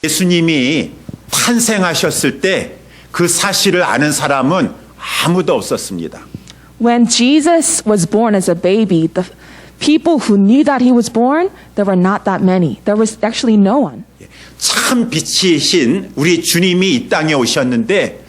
예수님이 탄생하셨을 때 그 사실을 아는 사람은 아무도 없었습니다. When Jesus was born as a baby, the people who knew that he was born, there were not that many. There was actually no one. 참 빛이신 우리 주님이 이 땅에 오셨는데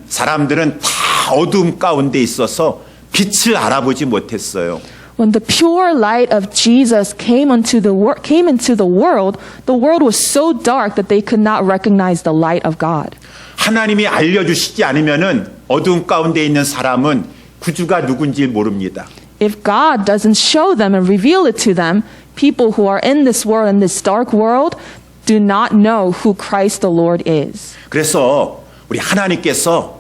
사람들은 다 어두움 가운데 있어서 빛을 알아보지 못했어요. When the pure light of Jesus came into the world was so dark that they could not recognize the light of God. 하나님이 알려주시지 않으면은 어두움 가운데 있는 사람은 구주가 누군지 모릅니다. If God doesn't show them and reveal it to them, people who are in this world, in this dark world, do not know who Christ the Lord is. 그래서 우리 하나님께서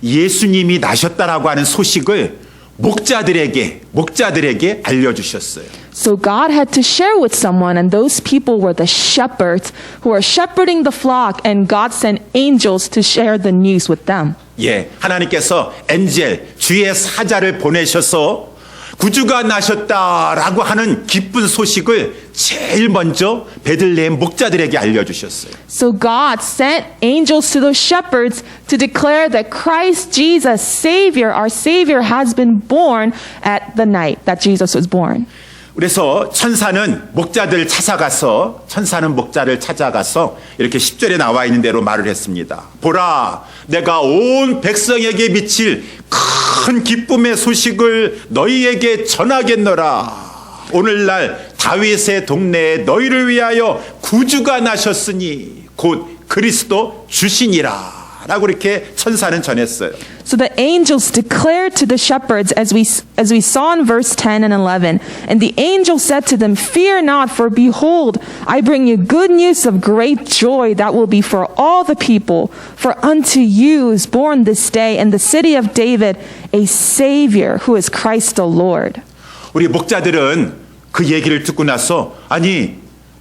예수님이 나셨다라고 하는 소식을 목자들에게 알려주셨어요. So God had to share with someone, and those people were the shepherds who were shepherding the flock, and God sent angels to share the news with them. 예, 하나님께서 주의 사자를 보내셔서 구주가 나셨다라고 하는 기쁜 소식을 제일 먼저 베들레헴 목자들에게 알려주셨어요. So God sent angels to those shepherds to declare that Christ Jesus, our Savior, has been born at the night that Jesus was born. 그래서 천사는 목자를 찾아가서 이렇게 10절에 나와 있는 대로 말을 했습니다. 보라, 내가 온 백성에게 미칠 큰 기쁨의 소식을 너희에게 전하겠노라. 오늘날 다윗의 동네에 너희를 위하여 구주가 나셨으니 곧 그리스도 주시니라. 라고 이렇게 천사는 전했어요. So the angels declared to the shepherds, as we saw in verse 10 and 11, and the angel said to them, "Fear not, for behold, I bring you good news of great joy that will be for all the people. For unto you is born this day in the city of David a Savior who is Christ the Lord." 우리 목자들은 그 얘기를 듣고 나서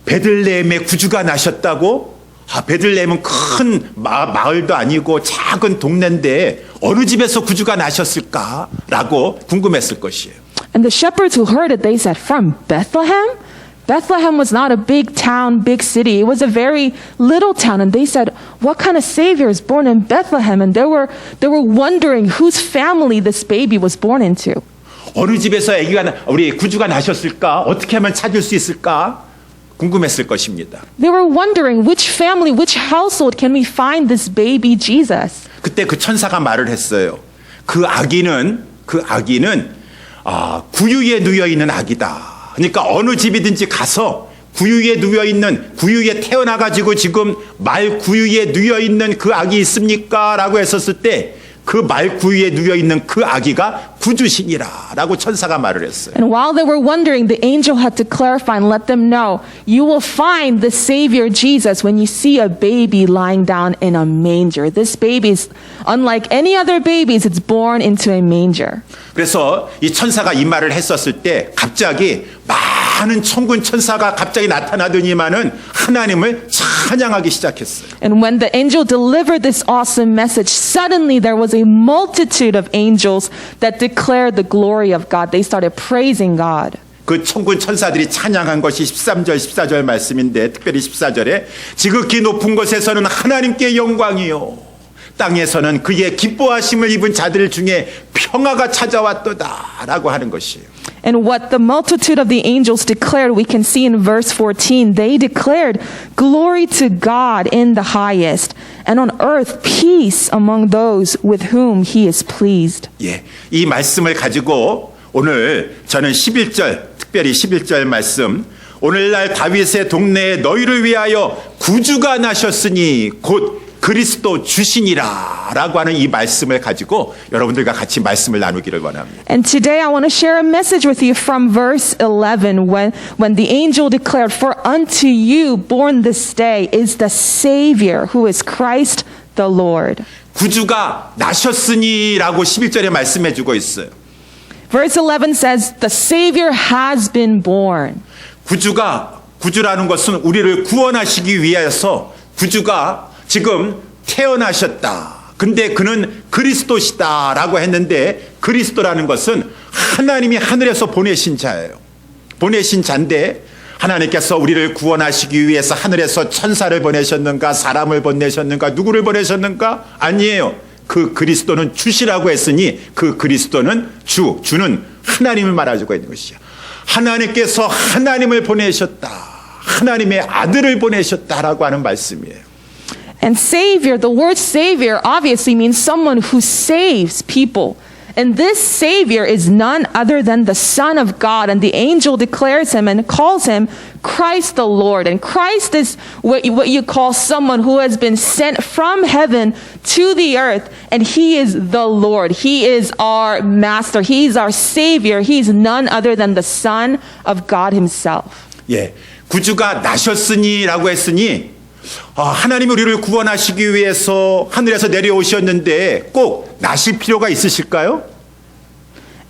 베들레헴에 구주가 나셨다고? 베들레헴은 큰 마을도 아니고 작은 동네인데 어느 집에서 구주가 나셨을까라고 궁금했을 것이에요. And the shepherds who heard it, they said, "From Bethlehem? Bethlehem was not a big town, big city. It was a very little town." And they said, "What kind of Savior is born in Bethlehem?" And they were wondering whose family this baby was born into. 어느 집에서 우리 구주가 나셨을까? 어떻게 하면 찾을 수 있을까? 궁금했을 것입니다. They were wondering which family, which household can we find this baby Jesus? 그때 그 천사가 말을 했어요. 그 아기는 구유에 누워 있는 아기다. 그러니까 어느 집이든지 가서 구유에 태어나가지고 지금 말 구유에 누워 있는 그 아기 있습니까? 라고 했었을 때 그 말 구유에 누워 있는 그 아기가 구주시니라라고 천사가 말을 했어요. And while they were wondering, the angel had to clarify and let them know, you will find the Savior Jesus when you see a baby lying down in a manger. This baby is unlike any other babies. It's born into a manger. 그래서 이 천사가 이 말을 했었을 때 갑자기 많은 천군 천사가 갑자기 나타나더니만은 하나님을 찬양하기 시작했어요. And when the angel delivered this awesome message, suddenly there was a multitude of angels that declared the glory of God. They started praising God. 그 천군 천사들이 찬양한 것이 13절 14절 말씀인데 특별히 14절에 지극히 높은 곳에서는 하나님께 영광이요 땅에서는 그의 기뻐하심을 입은 자들 중에 평화가 찾아왔도다라고 하는 것이에요. And what the multitude of the angels declared, we can see in verse 14. They declared, "Glory to God in the highest, and on earth peace among those with whom he is pleased." 예, 이 말씀을 가지고 오늘 저는 11절, 특별히 11절 말씀, 오늘날 다윗의 동네에 너희를 위하여 구주가 나셨으니 곧 그리스도 주시니라 라고 하는 이 말씀을 가지고 여러분들과 같이 말씀을 나누기를 원합니다. And today I want to share a message with you from verse 11 when the angel declared, "For unto you born this day is the Savior who is Christ the Lord." 구주가 나셨으니라고 11절에 말씀해 주고 있어요. Verse 11 says, "The Savior has been born." 구주라는 것은 우리를 구원하시기 위해서 구주가 지금 태어나셨다. 근데 그는 그리스도시다라고 했는데 그리스도라는 것은 하나님이 하늘에서 보내신 자예요. 보내신 자인데 하나님께서 우리를 구원하시기 위해서 하늘에서 천사를 보내셨는가, 사람을 보내셨는가, 누구를 보내셨는가? 아니에요. 그 그리스도는 주시라고 했으니 그 그리스도는 주는 하나님을 말해주고 있는 것이죠. 하나님께서 하나님을 보내셨다. 하나님의 아들을 보내셨다라고 하는 말씀이에요. And Savior, the word Savior obviously means someone who saves people. And this Savior is none other than the Son of God. And the angel declares him and calls him Christ the Lord. And Christ is what you call someone who has been sent from heaven to the earth. And he is the Lord. He is our master. He's our Savior. He's none other than the Son of God himself. 예, 구주가 나셨으니라고 했으니 하나님이 우리를 구원하시기 위해서 하늘에서 내려오셨는데 꼭 나실 필요가 있으실까요?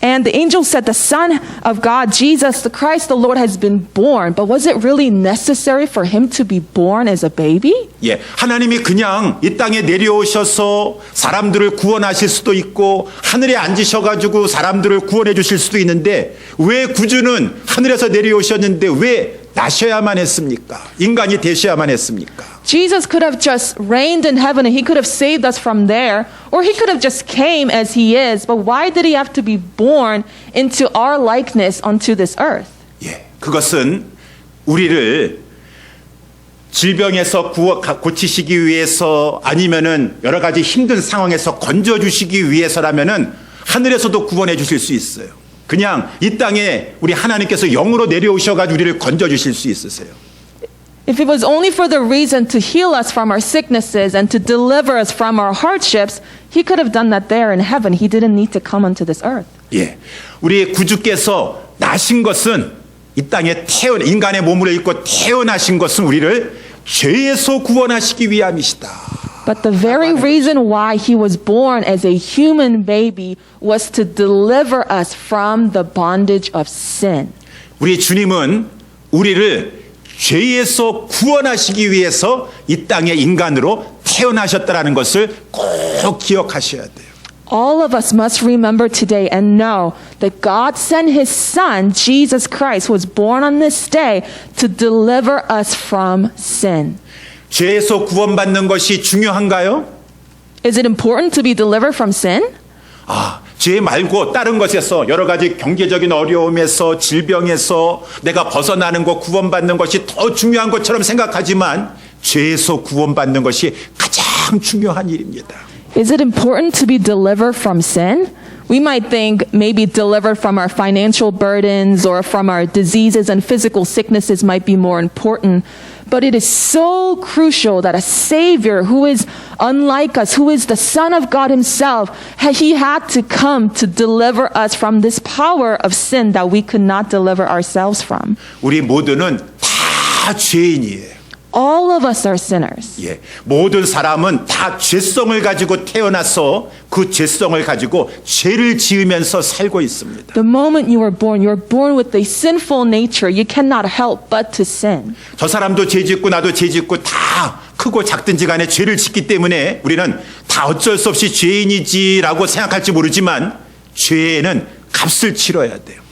And the angel said, the Son of God, Jesus, the Christ, the Lord, has been born. But was it really necessary for him to be born as a baby? 예, 하나님이 그냥 이 땅에 내려오셔서 사람들을 구원하실 수도 있고 하늘에 앉으셔가지고 사람들을 구원해 주실 수도 있는데 왜 구주는 하늘에서 내려오셨는데 왜 나셔야만 했습니까? 인간이 되셔야만 했습니까? Jesus could have just reigned in heaven and he could have saved us from there, or he could have just came as he is. But why did he have to be born into our likeness onto this earth? 예, 그것은 우리를 질병에서 고치시기 위해서 아니면은 여러 가지 힘든 상황에서 건져주시기 위해서라면은 하늘에서도 구원해 주실 수 있어요. 그냥 이 땅에 우리 하나님께서 영으로 내려오셔가지고 우리를 건져주실 수 있으세요. If it was only for the reason to heal us from our sicknesses and to deliver us from our hardships, he could have done that there in heaven. He didn't need to come onto this earth. 예, 우리 구주께서 나신 것은 이 땅에 인간의 몸으로 입고 태어나신 것은 우리를 죄에서 구원하시기 위함이시다. But the very reason why he was born as a human baby was to deliver us from the bondage of sin. 우리 주님은 우리를 죄에서 구원하시기 위해서 이 땅에 인간으로 태어나셨다는 것을 꼭 기억하셔야 돼요. All of us must remember today and know that God sent his son, Jesus Christ, who was born on this day to deliver us from sin. 죄에서 구원받는 것이 중요한가요? Is it important to be delivered from sin? 죄 말고 다른 것에서 여러 가지 경제적인 어려움에서 질병에서 내가 벗어나는 것 구원받는 것이 더 중요한 것처럼 생각하지만 죄에서 구원받는 것이 가장 중요한 일입니다. Is it important to be delivered from sin? We might think maybe delivered from our financial burdens or from our diseases and physical sicknesses might be more important. But it is so crucial that a Savior who is unlike us, who is the Son of God himself, he had to come to deliver us from this power of sin that we could not deliver ourselves from. 우리 모두는 다 죄인이에요. All of us are sinners. 예, 모든 사람은 다 죄성을 가지고 태어나서 그 죄성을 가지고 죄를 지으면서 살고 있습니다. The moment you are born with a sinful nature. You cannot help but to sin. 저 사람도 죄 짓고 나도 죄 짓고 다 크고 작든지 간에 죄를 짓기 때문에 우리는 다 어쩔 수 없이 죄인이지라고 생각할지 모르지만 죄에는 값을 치러야 돼요.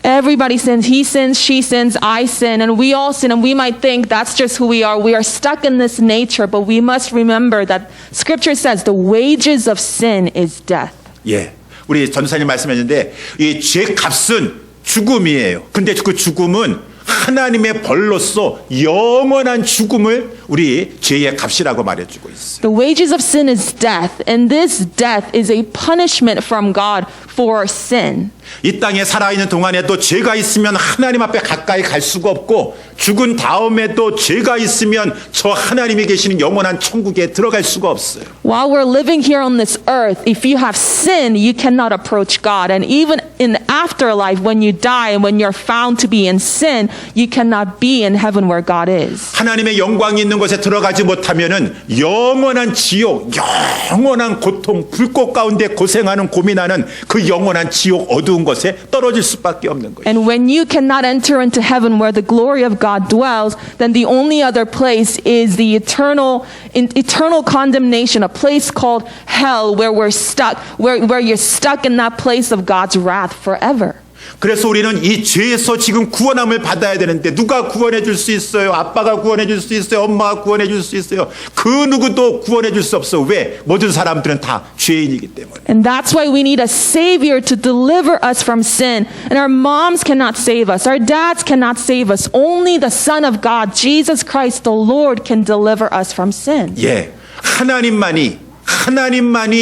Everybody sins. He sins, she sins, I sin, and we all sin. And we might think that's just who we are. We are stuck in this nature, but we must remember that Scripture says the wages of sin is death. 예, 우리 전도사님 말씀하셨는데 이 죄 값은 죽음이에요. 근데 그 죽음은 하나님의 벌로서 영원한 죽음을 우리 죄의 값이라고 말해주고 있어요. The wages of sin is death, and this death is a punishment from God for sin. 이 땅에 살아있는 동안에도 죄가 있으면 하나님 앞에 가까이 갈 수가 없고 죽은 다음에도 죄가 있으면 저 하나님이 계시는 영원한 천국에 들어갈 수가 없어요. While we're living here on this earth, if you have sin, you cannot approach God. And even in the afterlife, when you die and when you're found to be in sin, you cannot be in heaven where God is. 하나님의 영광이 있는 곳에 들어가지 못하면은 영원한 지옥, 영원한 고통, 불꽃 가운데 고생하는 고민하는 그 영원한 지옥 어두운 곳에 떨어질 수밖에 없는 거예요. And when you cannot enter into heaven where the glory of God dwells, then the only other place is the eternal condemnation, a place called hell where we're stuck, where you're stuck in that place of God's wrath forever. 그래서 우리는 이 죄에서 지금 구원함을 받아야 되는데 누가 구원해 줄 수 있어요? 아빠가 구원해 줄 수 있어요? 엄마가 구원해 줄 수 있어요? 그 누구도 구원해 줄 수 없어. 왜? 모든 사람들은 다 죄인이기 때문에. And that's why we need a savior to deliver us from sin. And our moms cannot save us. Our dads cannot save us. Only the Son of God, Jesus Christ the Lord, can deliver us from sin. 예, 하나님만이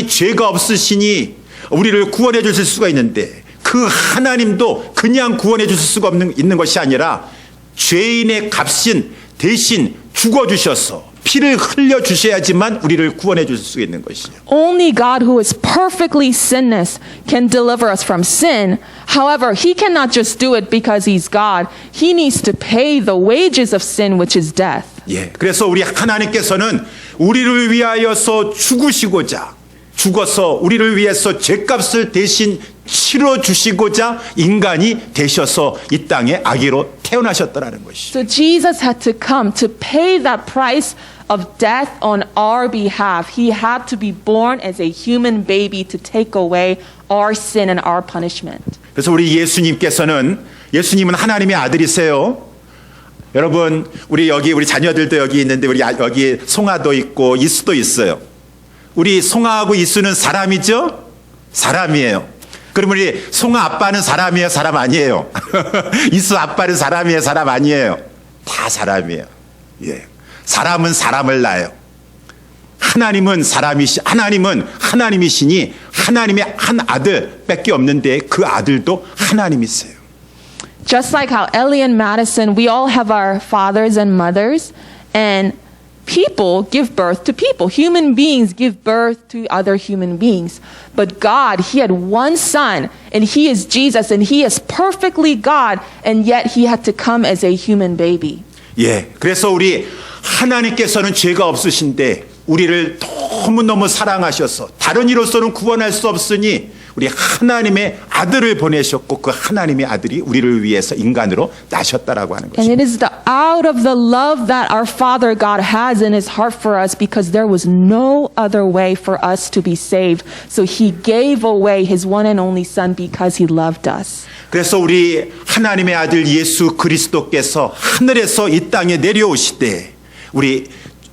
죄가 없으시니 우리를 구원해 주실 수가 있는데 그 하나님도 그냥 구원해 주실 수가 있는 것이 아니라 죄인의 값인 대신 죽어주셔서 피를 흘려주셔야지만 우리를 구원해 주실 수 있는 것이죠. Only God, who is perfectly sinless, can deliver us from sin. However, he cannot just do it because he's God. He needs to pay the wages of sin, which is death. 예, 그래서 우리 하나님께서는 우리를 위하여서 죽어서 우리를 위해서 죄값을 대신 치러 주시고자 인간이 되셔서 이 땅에 아기로 태어나셨다라는 것이죠. So Jesus had to come to pay that price of death on our behalf. He had to be born as a human baby to take away our sin and our punishment. 그래서 우리 예수님은 하나님의 아들이세요. 여러분, 우리 자녀들도 여기 있는데 여기 송아도 있고 이수도 있어요. 우리 송아하고 이수는 사람이죠? 사람이에요. 그럼 우리 송아 아빠는 사람이에요? 사람 아니에요? 이수 아빠는 사람이에요? 사람 아니에요? 다 사람이에요. 예. 사람은 사람을 낳아요. 하나님은 하나님이시니 하나님의 한 아들밖에 없는데 그 아들도 하나님이세요. Just like how Ellie and Madison, we all have our fathers and mothers, and people give birth to people. Human beings give birth to other human beings. But God, he had one son, and he is Jesus, and he is perfectly God, and yet he had to come as a human baby. 예, 그래서 우리 하나님께서는 죄가 없으신데 우리를 너무너무 사랑하셔서 다른 이로서는 구원할 수 없으니 우리 하나님의 아들을 보내셨고 그 하나님의 아들이 우리를 위해서 인간으로 나셨다라고 하는 And 것입니다. it is out of the love that our Father God has in his heart for us, because there was no other way for us to be saved. So he gave away his one and only son because he loved us. 그래서 우리 하나님의 아들 예수 그리스도께서 하늘에서 이 땅에 내려오시되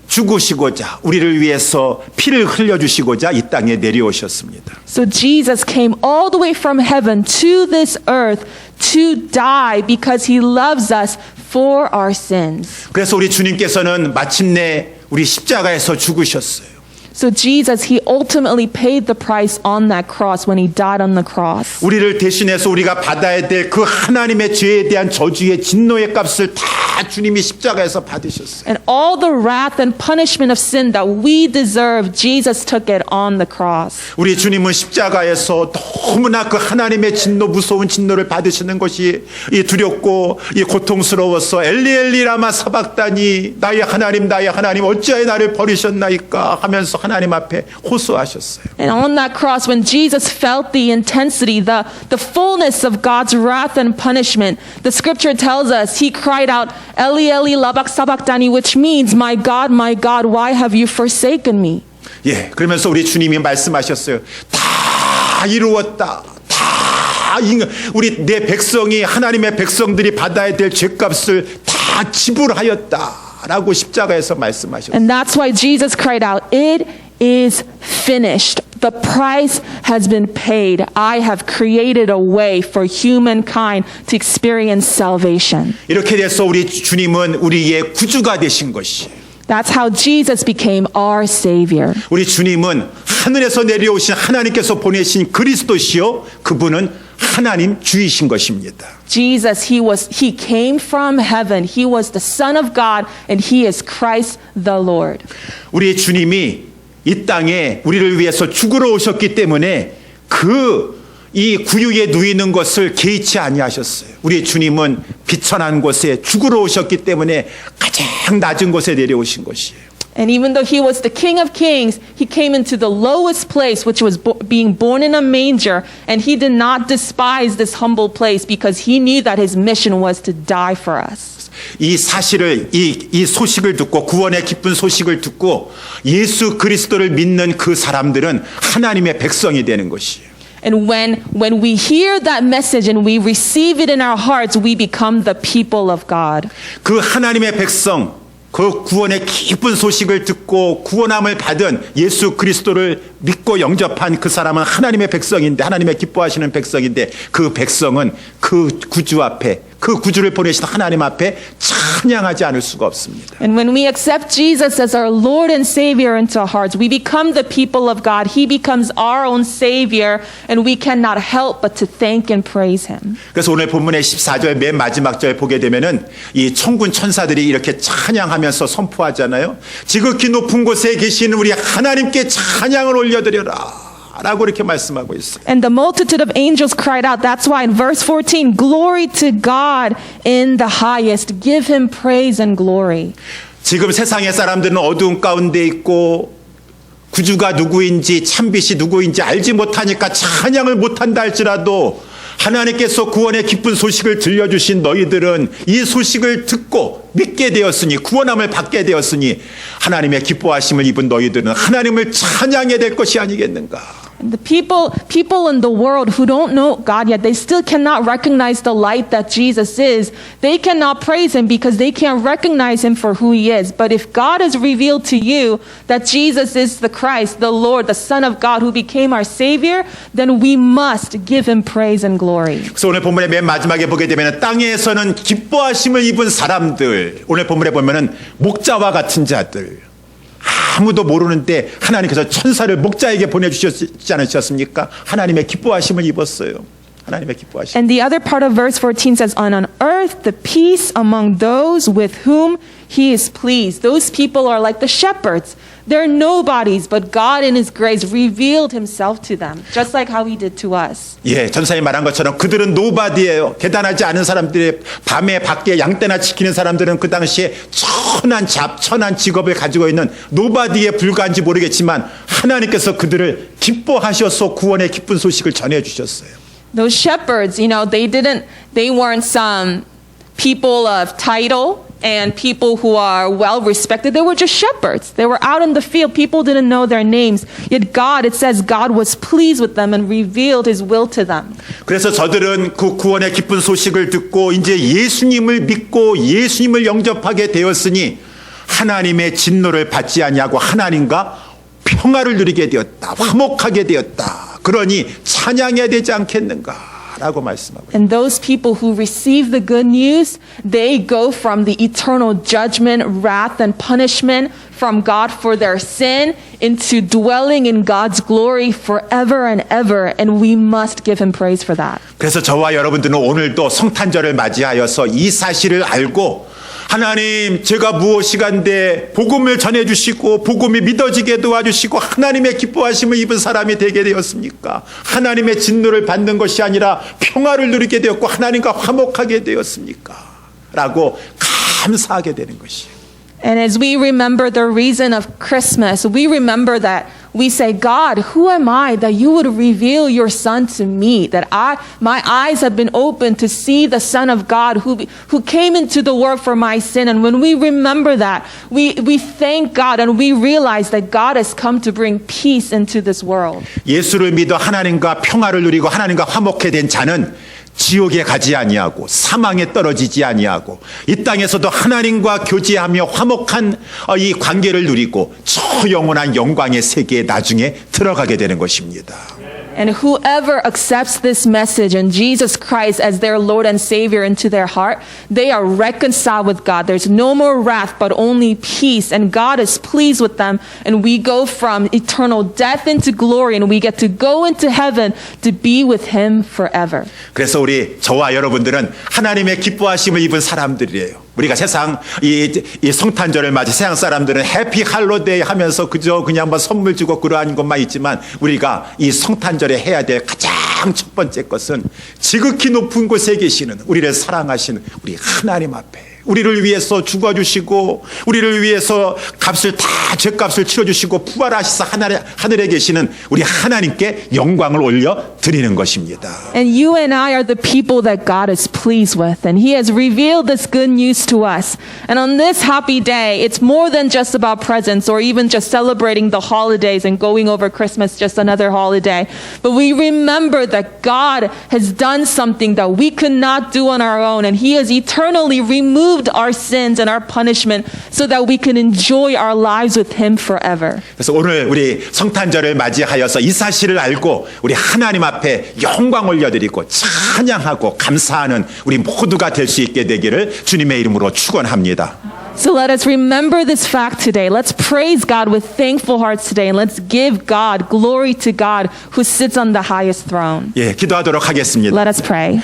죽으시고자 우리를 위해서 피를 흘려주시고자 이 땅에 내려오셨습니다. So Jesus came all the way from heaven to this earth to die because he loves us for our sins. 그래서 우리 주님께서는 마침내 우리 십자가에서 죽으셨어요. So Jesus, he ultimately paid the price on that cross when he died on the cross. 우리를 대신해서 우리가 받아야 될 그 하나님의 죄에 대한 저주의 진노의 값을 다 주님이 십자가에서 받으셨어요. And all the wrath and punishment of sin that we deserve, Jesus took it on the cross. 우리 주님은 십자가에서 너무나 그 하나님의 진노, 무서운 진노를 받으시는 것이 두렵고 고통스러워서 엘리 라마 사박다니 나의 하나님 어찌하여 나를 버리셨나이까 하면서 하나님 앞에 호소하셨어요. And on that cross, when Jesus felt the intensity, the fullness of God's wrath and punishment, the scripture tells us he cried out, Eli, Eli, lama sabachthani, which means, my God, why have you forsaken me? 예, 그러면서 우리 주님이 말씀하셨어요. 다 이루었다. 우리 내 백성이 하나님의 백성들이 받아야 될 죄값을 다 지불하였다라고 십자가에서 말씀하셨어요. And that's why Jesus cried out, it is finished. The price has been paid. I have created a way for humankind to experience salvation. 이렇게 돼서 우리 주님은 우리의 구주가 되신 것이에요. That's how Jesus became our Savior. 우리 주님은 하늘에서 내려오신 하나님께서 보내신 그리스도시요 그분은 하나님 주이신 것입니다. Jesus, he came from heaven. He was the Son of God, and he is Christ the Lord. 우리 주님이 이 땅에 우리를 위해서 죽으러 오셨기 때문에 이 구유에 누이는 것을 개의치 아니하셨어요. 우리 주님은 비천한 곳에 죽으러 오셨기 때문에 가장 낮은 곳에 내려오신 것이에요. And even though he was the King of Kings, he came into the lowest place, which was being born in a manger, and he did not despise this humble place because he knew that his mission was to die for us. 이 사실을 이 소식을 듣고 구원의 기쁜 소식을 듣고 예수 그리스도를 믿는 그 사람들은 하나님의 백성이 되는 것이에요. And when we hear that message and we receive it in our hearts, we become the people of God. 그 하나님의 백성, 그 구원의 기쁜 소식을 듣고 구원함을 받은 예수 그리스도를 믿고 영접한 그 사람은 하나님의 백성인데, 하나님의 기뻐하시는 백성인데, 그 백성은 그 구주 앞에, 그 구주를 보내신 하나님 앞에 찬양하지 않을 수가 없습니다. And when we accept Jesus as our Lord and Savior into our hearts, we become the people of God. He becomes our own Savior, and we cannot help but to thank and praise Him. 그래서 오늘 본문의 14절 맨 마지막 절 보게 되면은 이 천군 천사들이 이렇게 찬양하면서 선포하잖아요. 지극히 높은 곳에 계신 우리 하나님께 찬양을 올려드려라 라고 이렇게 말씀하고 있어요. And the multitude of angels cried out. That's why in verse 14, glory to God in the highest. Give Him praise and glory. 지금 세상의 사람들은 어두운 가운데 있고 구주가 누구인지 참빛이 누구인지 알지 못하니까 찬양을 못한다 할지라도 하나님께서 구원의 기쁜 소식을 들려주신 너희들은 이 소식을 듣고 믿게 되었으니, 구원함을 받게 되었으니 하나님의 기뻐하심을 입은 너희들은 하나님을 찬양해야 될 것이 아니겠는가. And the people in the world who don't know God yet, they still cannot recognize the light that Jesus is. They cannot praise Him because they can't recognize Him for who He is. But if God has revealed to you that Jesus is the Christ, the Lord, the Son of God who became our Savior, then we must give Him praise and glory. 그래서 오늘 본문의 맨 마지막에 보게 되면 땅에서는 기뻐하심을 입은 사람들, 오늘 본문에 보면은 목자와 같은 자들, 아무도 모르는데 하나님께서 천사를 목자에게 보내주셨지 않으셨습니까? 하나님의 기뻐하심을 입었어요. 하나님의 기뻐하심. And the other part of verse 14 says, and on earth the peace among those with whom He is pleased. Those people are like the shepherds. They're nobodies, but God in His grace revealed Himself to them, just like how He did to us. 예, 전사님 말한 것처럼 그들은 노바디예요. 대단하지 않은 사람들이 밤에 밖에 양떼나 지키는 사람들은 그 당시에 천한 직업을 가지고 있는 노바디에 불과한지 모르겠지만 하나님께서 그들을 기뻐하셔서 구원의 기쁜 소식을 전해 주셨어요. Those shepherds, they weren't some people of title and people who are well respected. They were just shepherds. They were out in the field. People didn't know their names. Yet God, it says God was pleased with them and revealed His will to them. 그래서 저들은 그 구원의 기쁜 소식을 듣고 이제 예수님을 믿고 예수님을 영접하게 되었으니 하나님의 진노를 받지 아니하고 하나님과 평화를 누리게 되었다. 화목하게 되었다. 그러니 찬양해야 되지 않겠는가? 라고 말씀하고 있습니다. And those people who receive the good news, they go from the eternal judgment, wrath, and punishment from God for their sin into dwelling in God's glory forever and ever. And we must give Him praise for that. 그래서 저와 여러분들은 오늘도 성탄절을 맞이하여서 이 사실을 알고 하나님, 제가 무엇이간데 복음을 전해주시고 복음이 믿어지게 도와주시고 하나님의 기뻐하심을 입은 사람이 되게 되었습니까? 하나님의 진노를 받는 것이 아니라 평화를 누리게 되었고 하나님과 화목하게 되었습니까? 라고 감사하게 되는 것이에요. And as we remember the reason of Christmas, we remember that we say, God, who am I that you would reveal your Son to me? That my eyes have been opened to see the Son of God who came into the world for my sin. And when we remember that, we thank God and we realize that God has come to bring peace into this world. 예수를 믿어 하나님과 평화를 누리고 하나님과 화목해 된 자는 지옥에 가지 아니하고 사망에 떨어지지 아니하고 이 땅에서도 하나님과 교제하며 화목한 이 관계를 누리고 저 영원한 영광의 세계에 나중에 들어가게 되는 것입니다. And whoever accepts this message and Jesus Christ as their Lord and Savior into their heart, they are reconciled with God. There's no more wrath, but only peace. And God is pleased with them. And we go from eternal death into glory. And we get to go into heaven to be with Him forever. 그래서 우리 저와 여러분들은 하나님의 기뻐하심을 입은 사람들이에요. 우리가 세상 이 성탄절을 맞이 세상 사람들은 해피 할로데이 하면서 그냥 뭐 선물 주고 그러한 것만 있지만 우리가 이 성탄절에 해야 될 가장 첫 번째 것은 지극히 높은 곳에 계시는 우리를 사랑하시는 우리 하나님 앞에 우리를 위해서 죽어주시고 우리를 위해서 죄값을 치러주시고 부활하시사 하늘에 계시는 우리 하나님께 영광을 올려 드리는 것입니다. And you and I are the people that God is pleased with. And He has revealed this good news to us. And on this happy day, it's more than just about presents or even just celebrating the holidays and going over Christmas, just another holiday. But we remember that God has done something that we could not do on our own. And He has eternally removed our sins and our punishment so that we can enjoy our lives with Him forever. 그래서 오늘 우리 성탄절을 맞이하여서 이 사실을 알고 우리 하나님 앞에 영광 올려드리고 찬양하고 감사하는 우리 모두가 될 수 있게 되기를 주님의 이름으로 축원합니다. So let us remember this fact today. Let's praise God with thankful hearts today. And let's give God glory to God who sits on the highest throne. 예, 기도하도록 하겠습니다. Let us pray.